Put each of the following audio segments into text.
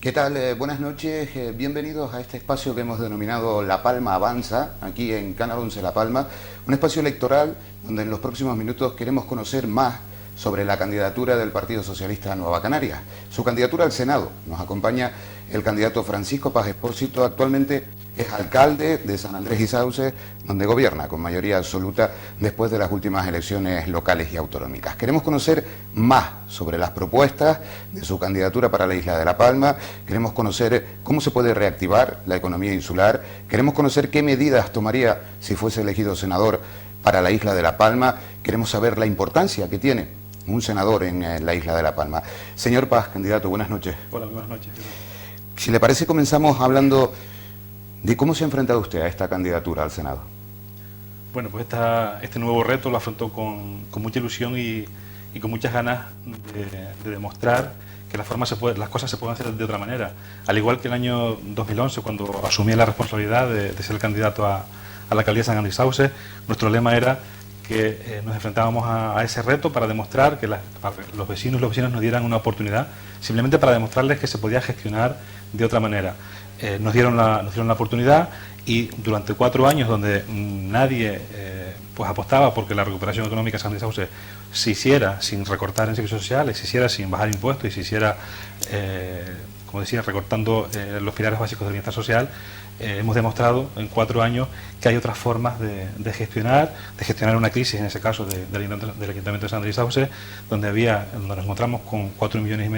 ¿Qué tal? Buenas noches, bienvenidos a este espacio que hemos denominado La Palma Avanza, aquí en Canal 11 La Palma, un espacio electoral donde en los próximos minutos queremos conocer más sobre la candidatura del Partido Socialista Nueva Canarias, su candidatura al Senado. Nos acompaña el candidato Francisco Paz Expósito, actualmente es alcalde de San Andrés y Sauce, donde gobierna con mayoría absoluta después de las últimas elecciones locales y autonómicas. Queremos conocer más sobre las propuestas de su candidatura para la isla de La Palma, queremos conocer cómo se puede reactivar la economía insular, queremos conocer qué medidas tomaría si fuese elegido senador para la isla de La Palma, queremos saber la importancia que tiene un senador en la isla de La Palma. Señor Paz, candidato, buenas noches. Hola, buenas noches. Si le parece, comenzamos hablando de cómo se ha enfrentado usted a esta candidatura al Senado. Bueno, pues este nuevo reto lo afrontó con mucha ilusión y con muchas ganas de demostrar que las cosas se pueden hacer de otra manera. Al igual que el año 2011, cuando asumí la responsabilidad de ser el candidato a la alcaldía de San Andrés y Sauce, nuestro lema era que nos enfrentábamos a ese reto para demostrar que los vecinos y los vecinos nos dieran una oportunidad, simplemente para demostrarles que se podía gestionar de otra manera. Nos dieron la oportunidad y durante 4 años donde nadie pues apostaba porque la recuperación económica de San Andrés y Sauce se hiciera sin recortar en servicios sociales, se hiciera sin bajar impuestos y se hiciera, como decía, recortando los pilares básicos del bienestar social, hemos demostrado en 4 años que hay otras formas de gestionar una crisis, en ese caso del Ayuntamiento de San Andrés y Sauce, donde nos encontramos con 4,5 millones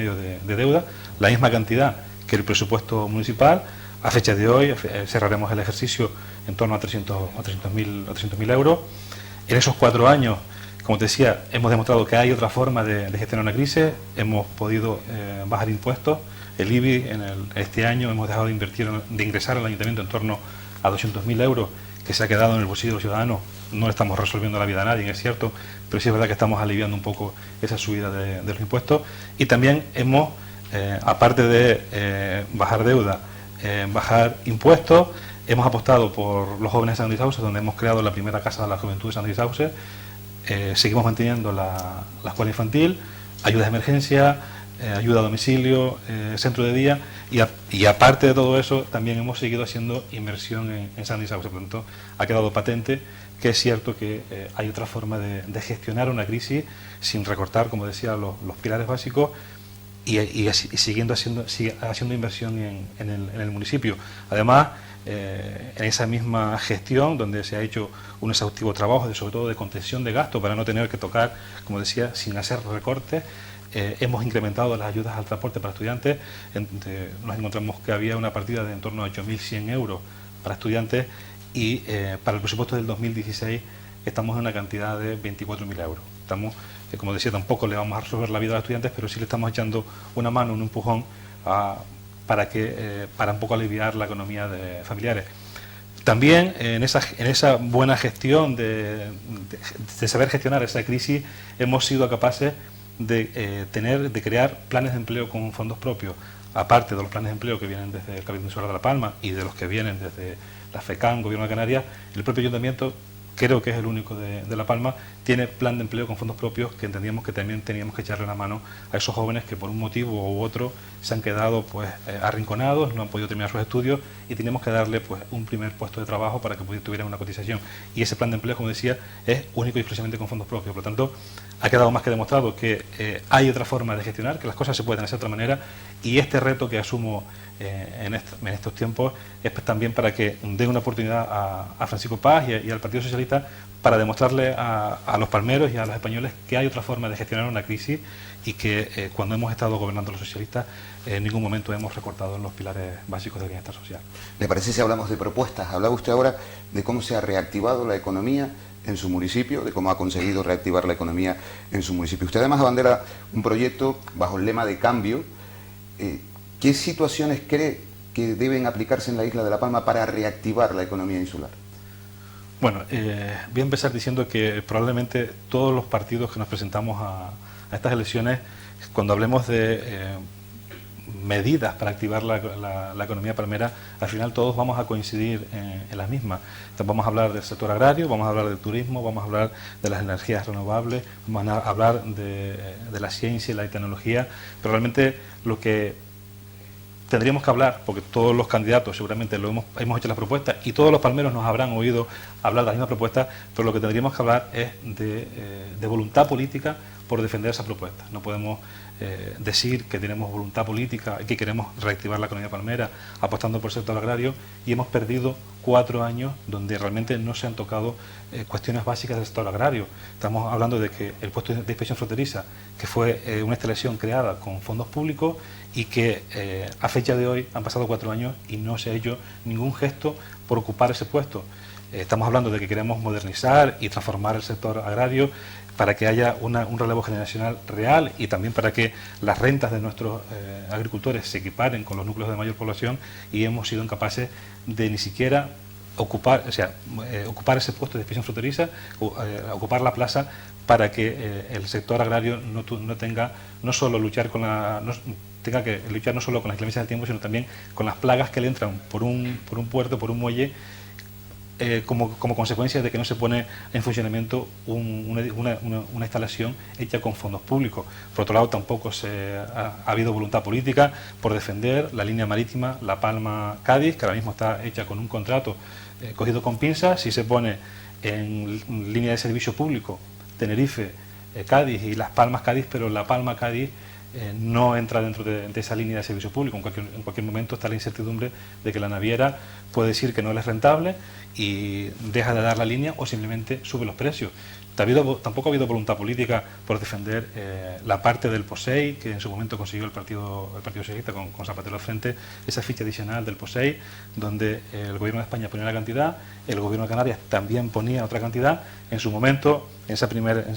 de deuda, la misma cantidad que el presupuesto municipal. A fecha de hoy cerraremos el ejercicio en torno a 300.000 euros. En esos 4 años, como te decía, hemos demostrado que hay otra forma de gestionar una crisis, hemos podido bajar impuestos. El IBI este año hemos dejado de ingresar al ayuntamiento en torno a 200.000 euros que se ha quedado en el bolsillo de los ciudadanos. No estamos resolviendo la vida a nadie, es cierto, pero sí es verdad que estamos aliviando un poco esa subida de los impuestos. Y también hemos, aparte de bajar deuda, bajar impuestos, hemos apostado por los jóvenes de San Andrés y Sauce, donde hemos creado la primera casa de la juventud de San Andrés y Sauce. Seguimos manteniendo la escuela infantil, ayudas de emergencia, ayuda a domicilio, centro de día y aparte de todo eso también hemos seguido haciendo inversión en San Andrés y Sauce. Por lo tanto, ha quedado patente que es cierto que hay otra forma de gestionar una crisis sin recortar, como decía, los pilares básicos y siguiendo haciendo inversión en el municipio. Además, en esa misma gestión, donde se ha hecho un exhaustivo trabajo, sobre todo de contención de gastos, para no tener que tocar, como decía, sin hacer recortes, hemos incrementado las ayudas al transporte para estudiantes. Nos encontramos que había una partida de en torno a 8.100 euros para estudiantes y para el presupuesto del 2016 estamos en una cantidad de 24.000 euros. Estamos, como decía, tampoco le vamos a resolver la vida a los estudiantes, pero sí le estamos echando una mano, un empujón para un poco aliviar la economía de familiares. También en esa buena gestión de saber gestionar esa crisis hemos sido capaces de crear planes de empleo con fondos propios, aparte de los planes de empleo que vienen desde el Cabildo Insular de La Palma y de los que vienen desde la FECAM, Gobierno de Canarias. El propio Ayuntamiento, creo que es el único de La Palma, tiene plan de empleo con fondos propios, que entendíamos que también teníamos que echarle la mano a esos jóvenes que por un motivo u otro se han quedado arrinconados, no han podido terminar sus estudios y teníamos que darle un primer puesto de trabajo para que tuvieran una cotización. Y ese plan de empleo, como decía, es único y exclusivamente con fondos propios. Por lo tanto, ha quedado más que demostrado que hay otra forma de gestionar, que las cosas se pueden hacer de otra manera, y este reto que asumo en estos tiempos es también para que den una oportunidad a Francisco Paz y al Partido Socialista para demostrarle a los palmeros y a los españoles que hay otra forma de gestionar una crisis y que cuando hemos estado gobernando los socialistas en ningún momento hemos recortado en los pilares básicos del bienestar social. ¿Le parece si hablamos de propuestas? Hablaba usted ahora de cómo se ha reactivado la economía en su municipio, de cómo ha conseguido reactivar la economía en su municipio. Usted además abandera un proyecto bajo el lema de cambio. ¿Qué situaciones cree que deben aplicarse en la isla de La Palma para reactivar la economía insular? Bueno, voy a empezar diciendo que probablemente todos los partidos que nos presentamos a estas elecciones, cuando hablemos de medidas para activar la economía palmera, al final todos vamos a coincidir en las mismas. Entonces, vamos a hablar del sector agrario, vamos a hablar del turismo, vamos a hablar de las energías renovables, vamos a hablar de la ciencia y la tecnología, pero realmente lo que tendríamos que hablar, porque todos los candidatos seguramente hemos hecho las propuestas y todos los palmeros nos habrán oído hablar de la misma propuesta, pero lo que tendríamos que hablar es de voluntad política por defender esa propuesta. No podemos decir que tenemos voluntad política y que queremos reactivar la economía palmera apostando por el sector agrario, y hemos perdido 4 años donde realmente no se han tocado cuestiones básicas del sector agrario. Estamos hablando de que el puesto de inspección fronteriza, que fue una instalación creada con fondos públicos y que a fecha de hoy han pasado 4 años y no se ha hecho ningún gesto por ocupar ese puesto. Estamos hablando de que queremos modernizar y transformar el sector agrario para que haya un relevo generacional real y también para que las rentas de nuestros agricultores se equiparen con los núcleos de mayor población, y hemos sido incapaces de ni siquiera ocupar ese puesto de inspección fronteriza, ocupar la plaza, para que el sector agrario no tenga que luchar no solo con las inclemencias del tiempo, sino también con las plagas que le entran por un puerto, por un muelle, como consecuencia de que no se pone en funcionamiento una instalación hecha con fondos públicos. Por otro lado, tampoco ha habido voluntad política por defender la línea marítima La Palma-Cádiz, que ahora mismo está hecha con un contrato cogido con pinzas. Si se pone en línea de servicio público Tenerife, Cádiz y Las Palmas-Cádiz, pero La Palma-Cádiz no entra dentro de esa línea de servicio público. En cualquier momento está la incertidumbre de que la naviera puede decir que no es rentable y deja de dar la línea o simplemente sube los precios. Tampoco ha habido voluntad política por defender la parte del POSEI, que en su momento consiguió el Partido Socialista con Zapatero al frente, esa ficha adicional del POSEI, donde el Gobierno de España ponía una cantidad, el Gobierno de Canarias también ponía otra cantidad. En su momento, en ese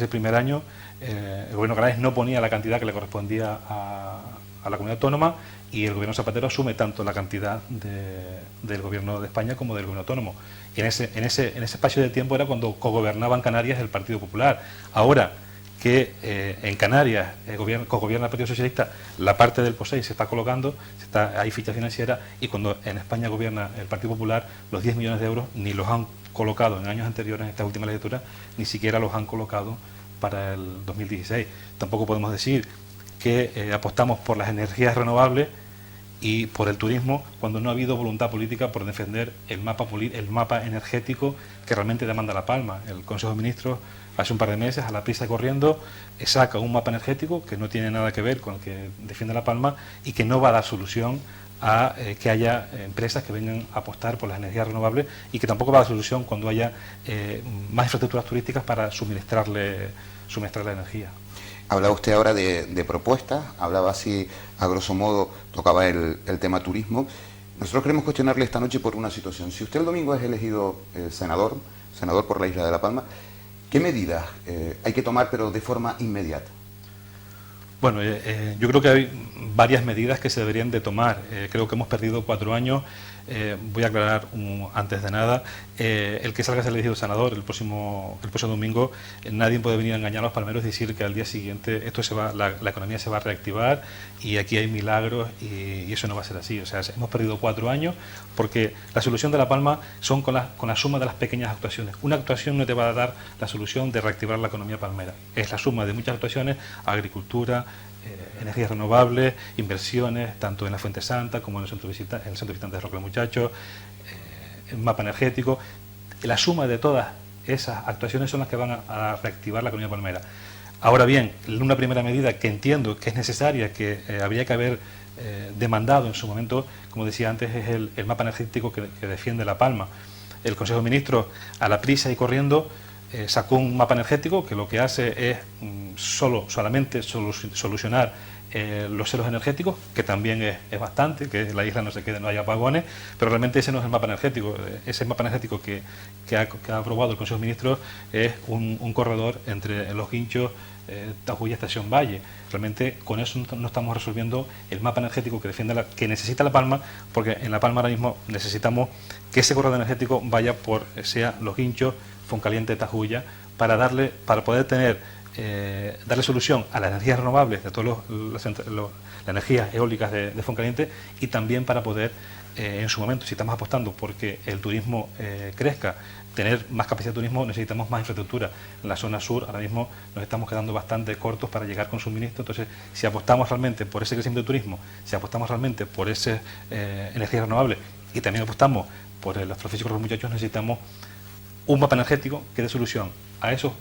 primer año, el Gobierno de Canarias no ponía la cantidad que le correspondía a la comunidad autónoma, y el Gobierno Zapatero asume tanto la cantidad del Gobierno de España como del Gobierno autónomo. Y en ese espacio de tiempo era cuando cogobernaba en Canarias el Partido Popular. Ahora que en Canarias cogobierna el Partido Socialista, la parte del POSEI se está colocando, hay ficha financiera, y cuando en España gobierna el Partido Popular, los 10 millones de euros ni los han colocado en años anteriores, en esta última legislatura, ni siquiera los han colocado para el 2016. Tampoco podemos decir que apostamos por las energías renovables y por el turismo cuando no ha habido voluntad política por defender el mapa energético que realmente demanda La Palma. El Consejo de Ministros hace un par de meses, a la prisa y corriendo, saca un mapa energético que no tiene nada que ver con el que defiende La Palma y que no va a dar solución a que haya empresas que vengan a apostar por las energías renovables, y que tampoco va a dar solución cuando haya más infraestructuras turísticas para suministrarle la energía. Hablaba usted ahora de propuestas, hablaba así, a grosso modo, tocaba el tema turismo. Nosotros queremos cuestionarle esta noche por una situación. Si usted el domingo es elegido senador por la isla de La Palma, ¿qué medidas hay que tomar, pero de forma inmediata? Bueno, yo creo que hay varias medidas que se deberían de tomar. Creo que hemos perdido 4 años. Voy a aclarar antes de nada, el que salga a ser elegido senador el próximo domingo, nadie puede venir a engañar a los palmeros y decir que al día siguiente la economía se va a reactivar y aquí hay milagros, y eso no va a ser así. O sea, hemos perdido 4 años porque la solución de La Palma son con la suma de las pequeñas actuaciones. Una actuación no te va a dar la solución de reactivar la economía palmera, es la suma de muchas actuaciones: agricultura, energías renovables, inversiones tanto en la Fuente Santa como en el centro visitante de Roque del Muchacho, el mapa energético. La suma de todas esas actuaciones son las que van a reactivar la economía palmera. Ahora bien, una primera medida que entiendo que es necesaria, que habría que haber demandado en su momento, como decía antes, es el mapa energético que defiende La Palma. El Consejo de Ministros, a la prisa y corriendo, sacó un mapa energético que lo que hace es solamente solucionar los ceros energéticos, que también es bastante, que la isla no se quede, no haya apagones, pero realmente ese no es el mapa energético. Ese mapa energético que ha aprobado el Consejo de Ministros es un corredor entre Los Guinchos, Tajuya, Estación Valle. Realmente con eso no estamos resolviendo el mapa energético que necesita La Palma, porque en La Palma ahora mismo necesitamos que ese corredor energético vaya sea Los Guinchos, Foncaliente, Tajuya, para poder tener darle solución a las energías renovables de todas las energías eólicas de Foncaliente, y también para poder, en su momento, si estamos apostando porque el turismo crezca, tener más capacidad de turismo, necesitamos más infraestructura. En la zona sur ahora mismo nos estamos quedando bastante cortos para llegar con suministro. Entonces, si apostamos realmente por ese crecimiento de turismo, si apostamos realmente por esas energías renovables, y también apostamos por el astrofísico de los muchachos, necesitamos un mapa energético que dé solución a esos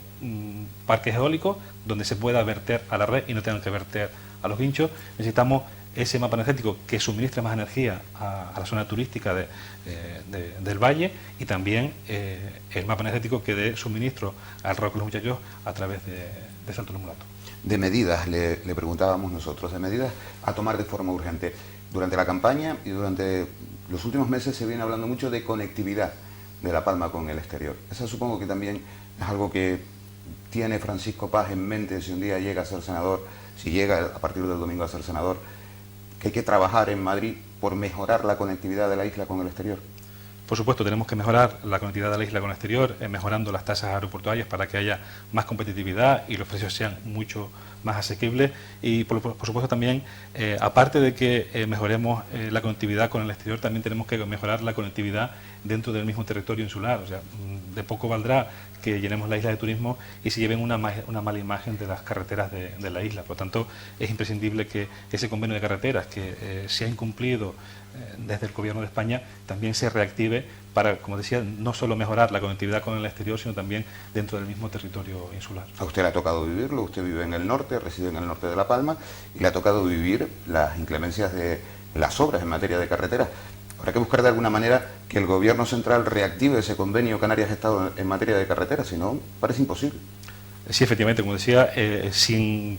parques eólicos donde se pueda verter a la red y no tengan que verter a los guinchos. Necesitamos ese mapa energético que suministre más energía a la zona turística del valle, y también el mapa energético que dé suministro al Roque de los Muchachos a través de Salto del Mulato. De medidas, le preguntábamos nosotros, de medidas a tomar de forma urgente. Durante la campaña y durante los últimos meses se viene hablando mucho de conectividad de La Palma con el exterior. Eso supongo que también es algo que tiene Francisco Paz en mente si un día llega a ser senador, si llega a partir del domingo a ser senador, que hay que trabajar en Madrid por mejorar la conectividad de la isla con el exterior. Por supuesto, tenemos que mejorar la conectividad de la isla con el exterior, mejorando las tasas aeroportuarias para que haya más competitividad y los precios sean mucho más asequibles. Y por supuesto también, aparte de que mejoremos la conectividad con el exterior, también tenemos que mejorar la conectividad dentro del mismo territorio insular. O sea, de poco valdrá que llenemos la isla de turismo y se lleven una mala imagen de las carreteras de la isla. Por lo tanto, es imprescindible que ese convenio de carreteras que se ha incumplido desde el Gobierno de España también se reactive para, como decía, no solo mejorar la conectividad con el exterior, sino también dentro del mismo territorio insular. A usted le ha tocado vivirlo, usted vive en el norte, reside en el norte de La Palma, y le ha tocado vivir las inclemencias de las obras en materia de carreteras. Habrá que buscar de alguna manera que el Gobierno central reactive ese convenio Canarias-Estado en materia de carreteras, si no, parece imposible. Sí, efectivamente, como decía,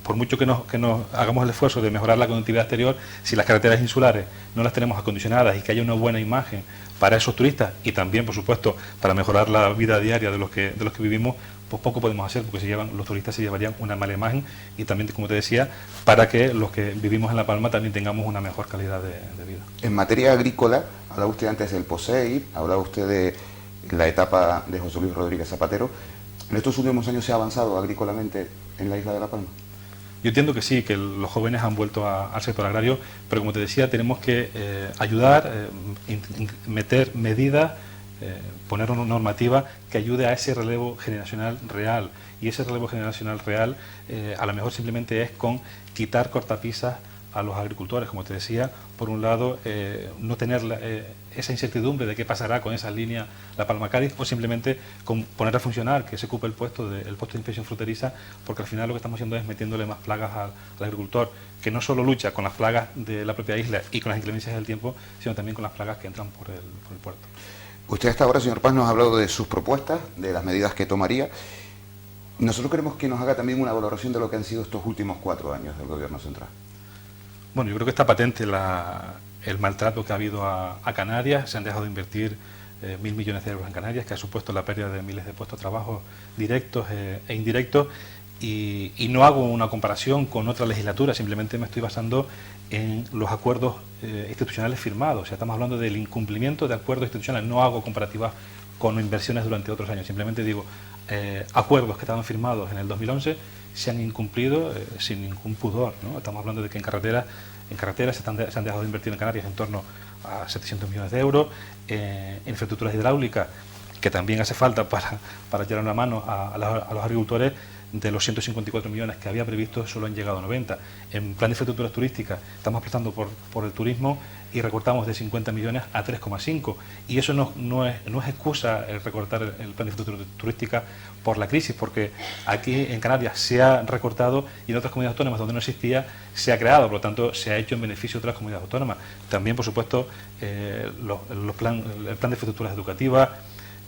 por mucho que nos hagamos el esfuerzo de mejorar la conectividad exterior, si las carreteras insulares no las tenemos acondicionadas y que haya una buena imagen para esos turistas, y también, por supuesto, para mejorar la vida diaria de los que vivimos, pues poco podemos hacer, porque los turistas se llevarían una mala imagen, y también, como te decía, para que los que vivimos en La Palma también tengamos una mejor calidad de vida. En materia agrícola, hablaba usted antes del POSEI, hablaba usted de la etapa de José Luis Rodríguez Zapatero. ¿En estos últimos años se ha avanzado agrícolamente en la isla de La Palma? Yo entiendo que sí, que los jóvenes han vuelto al sector agrario, pero como te decía, tenemos que ayudar, meter medidas, poner una normativa que ayude a ese relevo generacional real. Y ese relevo generacional real a lo mejor simplemente es con quitar cortapisas a los agricultores, como te decía. Por un lado, no tener esa incertidumbre de qué pasará con esa línea La Palma-Cádiz, o simplemente con poner a funcionar, que se ocupe el puesto de inspección fronteriza, porque al final lo que estamos haciendo es metiéndole más plagas al agricultor, que no solo lucha con las plagas de la propia isla y con las inclemencias del tiempo, sino también con las plagas que entran por el puerto. Usted hasta ahora, señor Paz, nos ha hablado de sus propuestas, de las medidas que tomaría. Nosotros queremos que nos haga también una valoración de lo que han sido estos últimos 4 años del Gobierno central. Bueno, yo creo que está patente el maltrato que ha habido a Canarias. Se han dejado de invertir 1.000 millones de euros en Canarias, que ha supuesto la pérdida de miles de puestos de trabajo directos e indirectos. Y no hago una comparación con otra legislatura, simplemente me estoy basando en los acuerdos institucionales firmados. O sea, estamos hablando del incumplimiento de acuerdos institucionales. No hago comparativas con inversiones durante otros años, simplemente digo, acuerdos que estaban firmados en el 2011 se han incumplido sin ningún pudor, ¿no? Estamos hablando de que en carreteras se han dejado de invertir en Canarias en torno a 700 millones de euros, en infraestructuras hidráulicas, que también hace falta para echar una mano a los agricultores. De los 154 millones que había previsto, solo han llegado a 90. En plan de infraestructuras turísticas estamos apostando por el turismo y recortamos de 50 millones a 3,5. Y eso no es excusa el recortar el plan de infraestructuras turísticas por la crisis, porque aquí en Canarias se ha recortado y en otras comunidades autónomas donde no existía se ha creado, por lo tanto se ha hecho en beneficio de otras comunidades autónomas. También, por supuesto, el plan de infraestructuras educativas,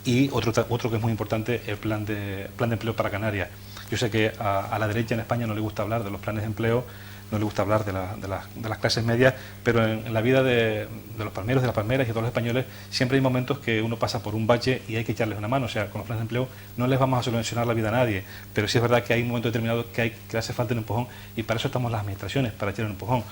y otro que es muy importante, el plan de empleo para Canarias. Yo sé que a la derecha en España no le gusta hablar de los planes de empleo, no le gusta hablar de las clases medias, pero en la vida de los palmeros, de las palmeras y de todos los españoles, siempre hay momentos que uno pasa por un bache y hay que echarles una mano. O sea, con los planes de empleo no les vamos a solucionar la vida a nadie, pero sí es verdad que hay un momento determinado que hace falta un empujón, y para eso estamos las administraciones, para echar un empujón.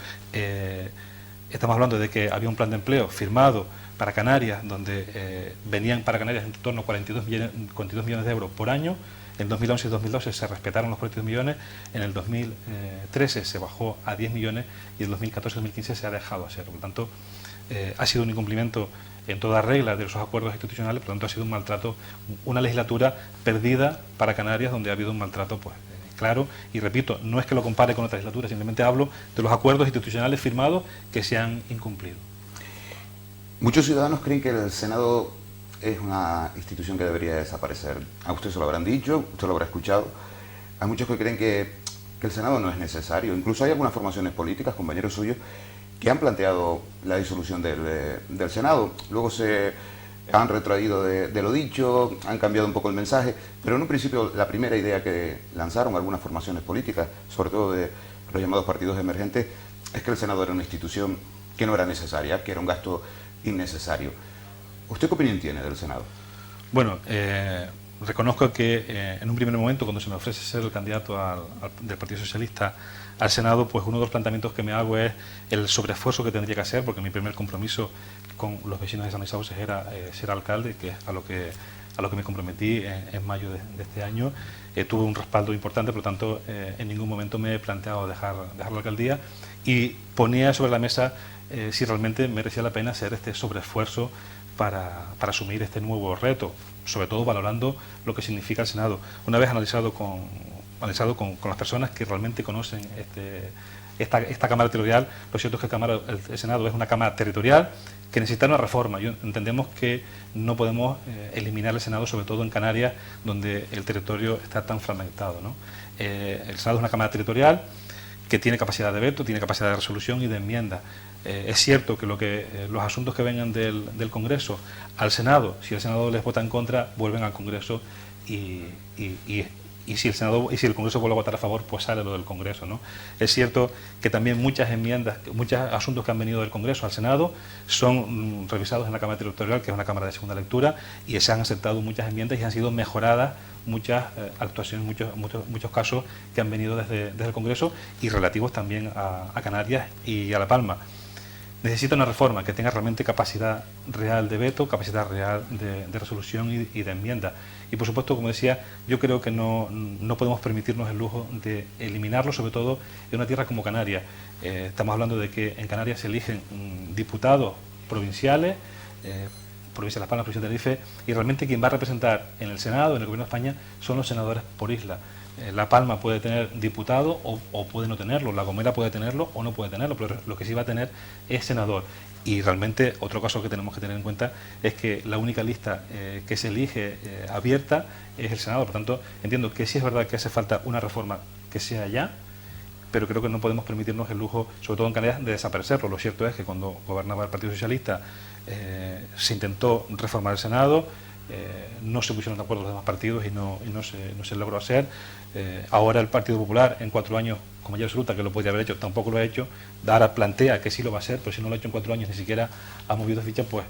Estamos hablando de que había un plan de empleo firmado para Canarias, donde venían para Canarias en torno a 42 millones de euros por año. En 2011 y 2012 se respetaron los 42 millones, en el 2013 se bajó a 10 millones y en 2014-2015 se ha dejado hacer. Por lo tanto, ha sido un incumplimiento en toda regla de esos acuerdos institucionales, por lo tanto ha sido un maltrato, una legislatura perdida para Canarias, donde ha habido un maltrato pues claro, y repito, no es que lo compare con otra legislatura, simplemente hablo de los acuerdos institucionales firmados que se han incumplido. Muchos ciudadanos creen que el Senado es una institución que debería desaparecer. A usted se lo habrán dicho, usted lo habrá escuchado. Hay muchos que creen que el Senado no es necesario. Incluso hay algunas formaciones políticas, compañeros suyos, que han planteado la disolución del Senado. Luego se han retraído de lo dicho, han cambiado un poco el mensaje, pero en un principio la primera idea que lanzaron algunas formaciones políticas, sobre todo de los llamados partidos emergentes, es que el Senado era una institución que no era necesaria, que era un gasto innecesario. ¿Usted qué opinión tiene del Senado? Bueno, reconozco que en un primer momento, cuando se me ofrece ser el candidato del Partido Socialista al Senado, pues uno de los planteamientos que me hago es el sobreesfuerzo que tendría que hacer, porque mi primer compromiso con los vecinos de San Isauces era ser alcalde, que es a lo que me comprometí en mayo de este año. Tuve un respaldo importante, por lo tanto, en ningún momento me he planteado dejar la alcaldía y ponía sobre la mesa si realmente merecía la pena hacer este sobreesfuerzo para asumir este nuevo reto, sobre todo valorando lo que significa el Senado. Una vez analizado con las personas que realmente conocen esta Cámara Territorial, lo cierto es que el Senado es una Cámara Territorial que necesita una reforma. Entendemos que no podemos eliminar el Senado, sobre todo en Canarias, donde el territorio está tan fragmentado, ¿no? El Senado es una Cámara Territorial que tiene capacidad de veto, tiene capacidad de resolución y de enmienda. Es cierto que los asuntos que vengan del Congreso al Senado, si el Senado les vota en contra, vuelven al Congreso y si el Congreso vuelve a votar a favor, pues sale lo del Congreso, ¿no? Es cierto que también muchas enmiendas, muchos asuntos que han venido del Congreso al Senado son revisados en la Cámara Territorial, que es una Cámara de segunda lectura, y se han aceptado muchas enmiendas y han sido mejoradas muchas actuaciones, muchos casos que han venido desde el Congreso y relativos también a Canarias y a La Palma. Necesita una reforma que tenga realmente capacidad real de veto, capacidad real de resolución y de enmienda. Y por supuesto, como decía, yo creo que no podemos permitirnos el lujo de eliminarlo, sobre todo en una tierra como Canarias. Estamos hablando de que en Canarias se eligen diputados provinciales, provincia de Las Palmas, provincia de Tenerife, y realmente quien va a representar en el Senado, en el Gobierno de España, son los senadores por isla. La Palma puede tener diputado o puede no tenerlo, La Gomera puede tenerlo o no puede tenerlo, pero lo que sí va a tener es senador. Y realmente otro caso que tenemos que tener en cuenta es que la única lista que se elige abierta es el Senado. Por tanto, entiendo que sí es verdad que hace falta una reforma que sea ya, pero creo que no podemos permitirnos el lujo, sobre todo en Canarias, de desaparecerlo. Lo cierto es que cuando gobernaba el Partido Socialista se intentó reformar el Senado, no se pusieron de acuerdo los demás partidos y no se logró hacer. Ahora el Partido Popular, en 4 años, con mayoría absoluta, que lo podría haber hecho, tampoco lo ha hecho. Ahora plantea que sí lo va a hacer, pero si no lo ha hecho en 4 años, ni siquiera ha movido ficha, pues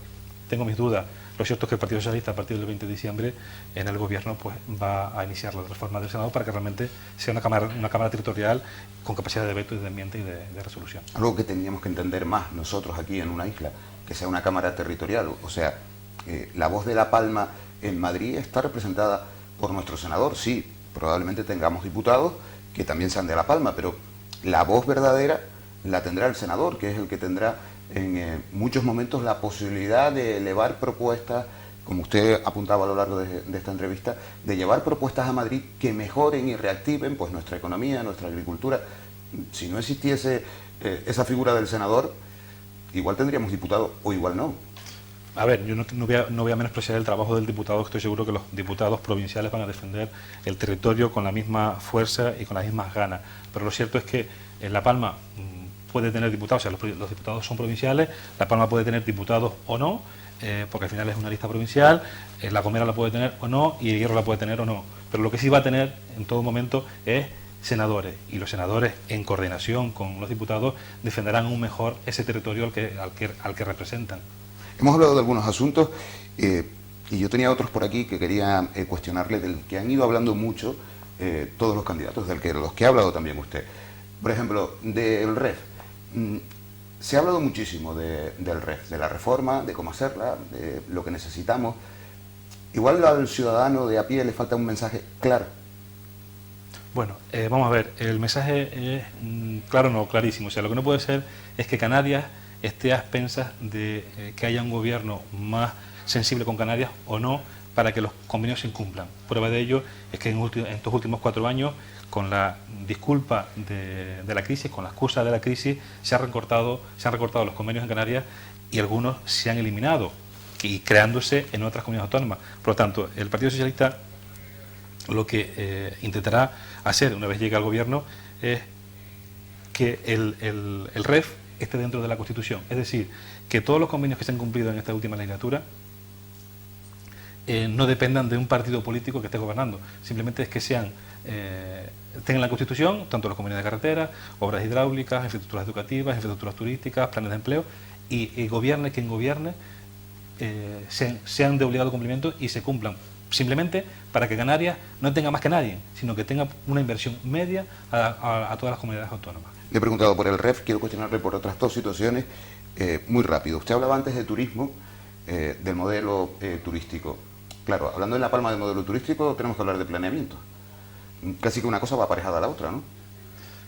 tengo mis dudas. Lo cierto es que el Partido Socialista, a partir del 20 de diciembre, en el Gobierno, pues va a iniciar la reforma del Senado para que realmente sea una cámara territorial con capacidad de veto y de enmienda y de resolución. Algo que teníamos que entender más nosotros aquí en una isla, que sea una Cámara Territorial. O sea, la voz de La Palma en Madrid está representada por nuestro senador. Sí, probablemente tengamos diputados que también sean de La Palma, pero la voz verdadera la tendrá el senador, que es el que tendrá en muchos momentos la posibilidad de elevar propuestas, como usted apuntaba a lo largo de esta entrevista, de llevar propuestas a Madrid que mejoren y reactiven pues nuestra economía, nuestra agricultura. Si no existiese esa figura del senador, igual tendríamos diputados o igual no. A ver, yo no voy a menospreciar el trabajo del diputado, estoy seguro que los diputados provinciales van a defender el territorio con la misma fuerza y con las mismas ganas, pero lo cierto es que en La Palma puede tener diputados, o sea, los diputados son provinciales, La Palma puede tener diputados o no, porque al final es una lista provincial, La Gomera la puede tener o no, y el Hierro la puede tener o no, pero lo que sí va a tener en todo momento es senadores, y los senadores, en coordinación con los diputados, defenderán aún mejor ese territorio al que representan. Hemos hablado de algunos asuntos y yo tenía otros por aquí que quería cuestionarle, del que han ido hablando mucho todos los candidatos, los que ha hablado también usted. Por ejemplo, del REF. Se ha hablado muchísimo del REF, de la reforma, de cómo hacerla, de lo que necesitamos. Igual al ciudadano de a pie le falta un mensaje claro. Bueno, vamos a ver, el mensaje es claro, no, clarísimo. O sea, lo que no puede ser es que Canarias esté a expensas de que haya un gobierno más sensible con Canarias o no para que los convenios se incumplan. Prueba de ello es que en estos últimos 4 años, con la disculpa de la crisis, con la excusa de la crisis, se han recortado los convenios en Canarias y algunos se han eliminado y creándose en otras comunidades autónomas. Por lo tanto, el Partido Socialista lo que intentará hacer una vez llegue al gobierno es que el REF esté dentro de la Constitución. Es decir, que todos los convenios que se han cumplido en esta última legislatura no dependan de un partido político que esté gobernando. Simplemente es que tengan la Constitución, tanto los convenios de carretera, obras hidráulicas, infraestructuras educativas, infraestructuras turísticas, planes de empleo, y gobierne quien gobierne, sean de obligado cumplimiento y se cumplan. Simplemente para que Canarias no tenga más que nadie, sino que tenga una inversión media a todas las comunidades autónomas. Le he preguntado por el REF, quiero cuestionarle por otras 2 situaciones muy rápido. Usted hablaba antes de turismo, del modelo turístico. Claro, hablando en La Palma de modelo turístico, tenemos que hablar de planeamiento. Casi que una cosa va aparejada a la otra, ¿no?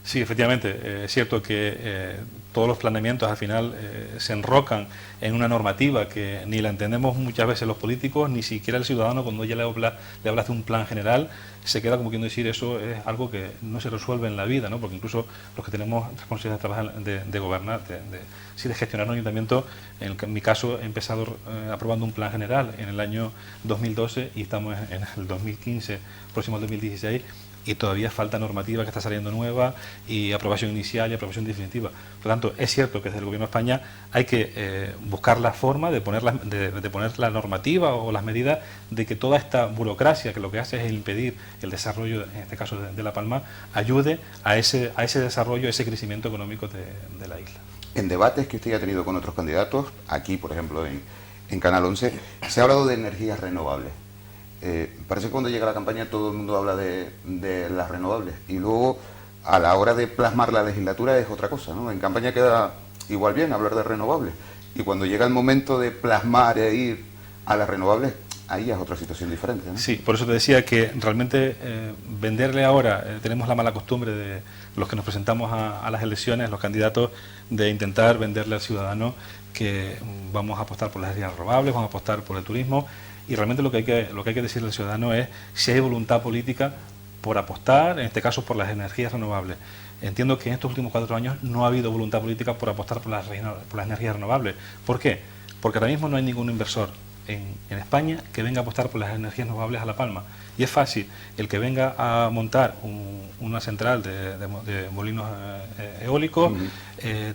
Sí, efectivamente, es cierto que todos los planeamientos al final se enrocan en una normativa que ni la entendemos muchas veces los políticos, ni siquiera el ciudadano. Cuando ya le hablas de un plan general, se queda como quien decir eso es algo que no se resuelve en la vida, ¿no? Porque incluso los que tenemos responsabilidad de trabajar, de gobernar, de gestionar un ayuntamiento, en mi caso he empezado aprobando un plan general en el año 2012 y estamos en el 2015, próximo al 2016, y todavía falta normativa que está saliendo nueva y aprobación inicial y aprobación definitiva. Por lo tanto, es cierto que desde el Gobierno de España hay que buscar la forma de poner la normativa o las medidas de que toda esta burocracia, que lo que hace es impedir el desarrollo, en este caso de La Palma, ayude a ese desarrollo, a ese crecimiento económico de la isla. En debates que usted ya ha tenido con otros candidatos, aquí por ejemplo en Canal 11, se ha hablado de energías renovables. Parece que cuando llega la campaña todo el mundo habla de las renovables y luego a la hora de plasmar la legislatura es otra cosa, ¿no? En campaña queda igual bien hablar de renovables y cuando llega el momento de plasmar e ir a las renovables, ahí es otra situación diferente, ¿no? Sí, por eso te decía que realmente venderle ahora, tenemos la mala costumbre de los que nos presentamos a las elecciones, los candidatos, de intentar venderle al ciudadano que vamos a apostar por las energías renovables, vamos a apostar por el turismo. Y realmente lo que hay que decirle al ciudadano es si hay voluntad política por apostar, en este caso por las energías renovables. Entiendo que en estos últimos 4 años no ha habido voluntad política por apostar por las energías renovables. ¿Por qué? Porque ahora mismo no hay ningún inversor en España que venga a apostar por las energías renovables a La Palma. Y es fácil, el que venga a montar una central de molinos eólicos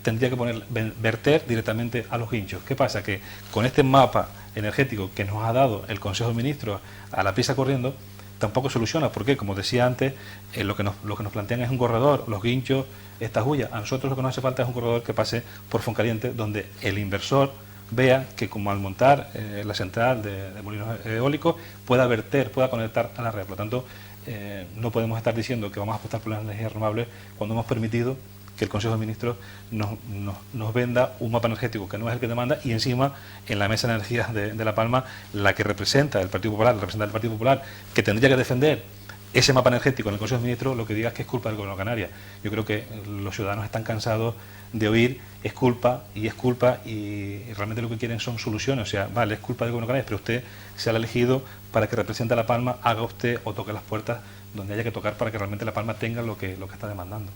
tendría que verter directamente a los Guinchos. ¿Qué pasa? Que con este mapa energético que nos ha dado el Consejo de Ministros a la prisa corriendo, tampoco soluciona, porque como decía antes, lo que nos plantean es un corredor, los Guinchos, Tajuya. A nosotros lo que nos hace falta es un corredor que pase por Foncaliente, donde el inversor vea que como al montar la central de molinos eólicos pueda verter, pueda conectar a la red. Por lo tanto, no podemos estar diciendo que vamos a apostar por las energías renovables cuando hemos permitido que el Consejo de Ministros nos venda un mapa energético que no es el que demanda y encima en la mesa de energías de La Palma, la que representa el Partido Popular, que tendría que defender ese mapa energético en el Consejo de Ministros, lo que diga es que es culpa del Gobierno de Canarias. Yo creo que los ciudadanos están cansados de oír es culpa y realmente lo que quieren son soluciones. O sea, vale, es culpa del Gobierno de Canarias, pero usted se ha elegido para que represente a La Palma, haga usted o toque las puertas donde haya que tocar para que realmente La Palma tenga lo que está demandando.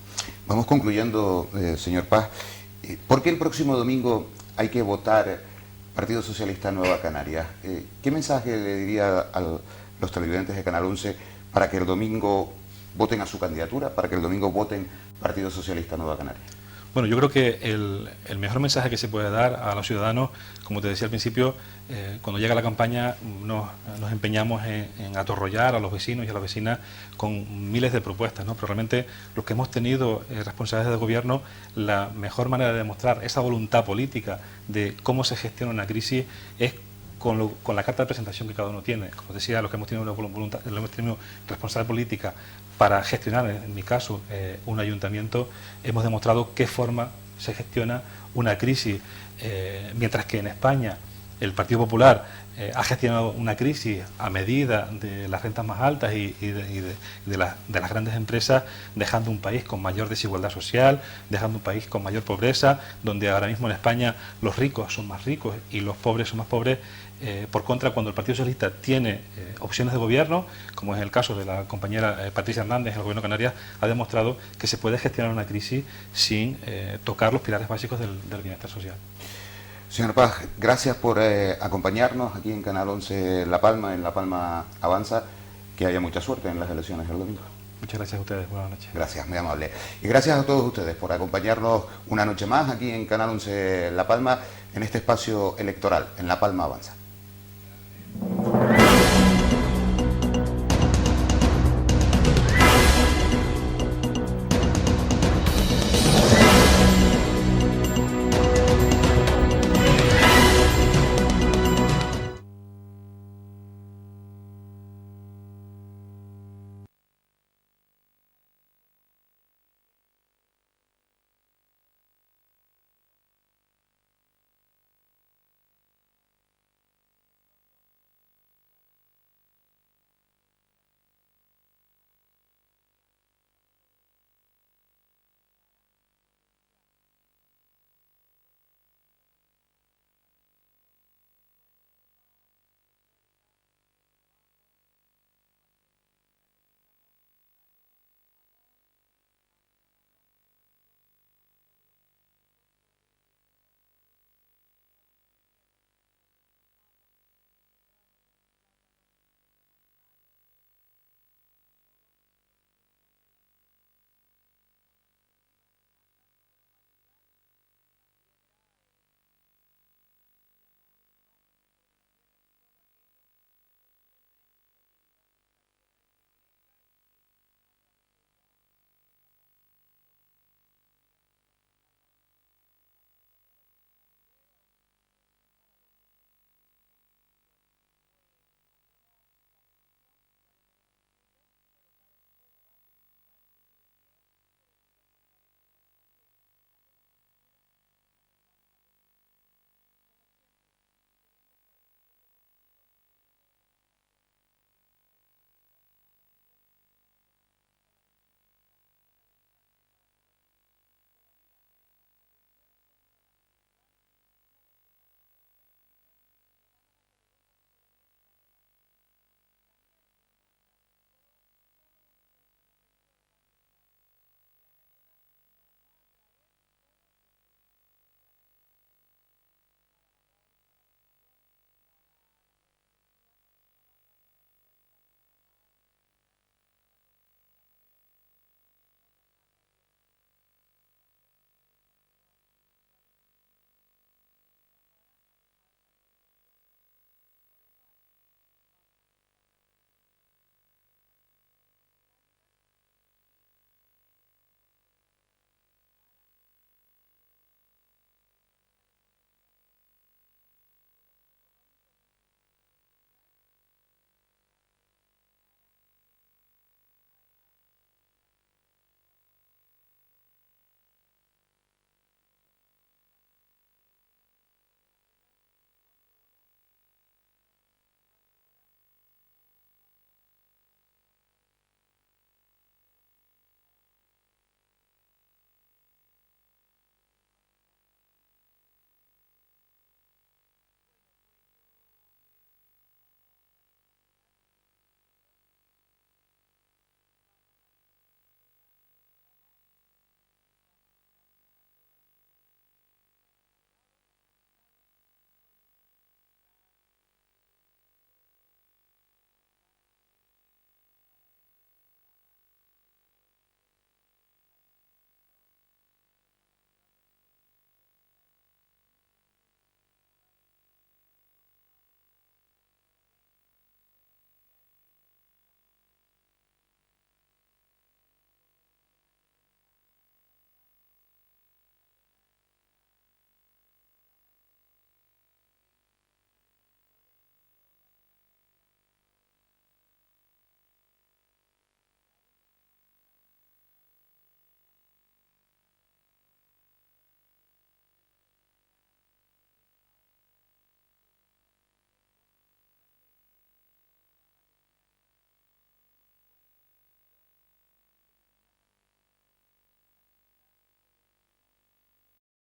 Vamos concluyendo, señor Paz. ¿Por qué el próximo domingo hay que votar Partido Socialista Nueva Canarias? ¿Qué mensaje le diría a los televidentes de Canal 11 para que el domingo voten a su candidatura, para que el domingo voten Partido Socialista Nueva Canarias? Bueno, yo creo que el mejor mensaje que se puede dar a los ciudadanos, como te decía al principio, cuando llega la campaña nos empeñamos en atorrollar a los vecinos y a las vecinas con miles de propuestas, ¿no? Pero realmente los que hemos tenido responsabilidades de gobierno, la mejor manera de demostrar esa voluntad política de cómo se gestiona una crisis es con la carta de presentación que cada uno tiene. Como decía, los que hemos tenido voluntad, hemos tenido responsabilidad política para gestionar, en mi caso, un ayuntamiento, hemos demostrado qué forma se gestiona una crisis, mientras que en España el Partido Popular ha gestionado una crisis a medida de las rentas más altas y de las grandes empresas, dejando un país con mayor desigualdad social, dejando un país con mayor pobreza, donde ahora mismo en España los ricos son más ricos y los pobres son más pobres. Por contra, cuando el Partido Socialista tiene opciones de gobierno, como es el caso de la compañera Patricia Hernández en el Gobierno de Canarias, ha demostrado que se puede gestionar una crisis sin tocar los pilares básicos del bienestar social. Señor Paz, gracias por acompañarnos aquí en Canal 11 La Palma, en La Palma Avanza. Que haya mucha suerte en las elecciones el domingo. Muchas gracias a ustedes, buenas noches. Gracias, muy amable. Y gracias a todos ustedes por acompañarnos una noche más aquí en Canal 11 La Palma, en este espacio electoral, en La Palma Avanza.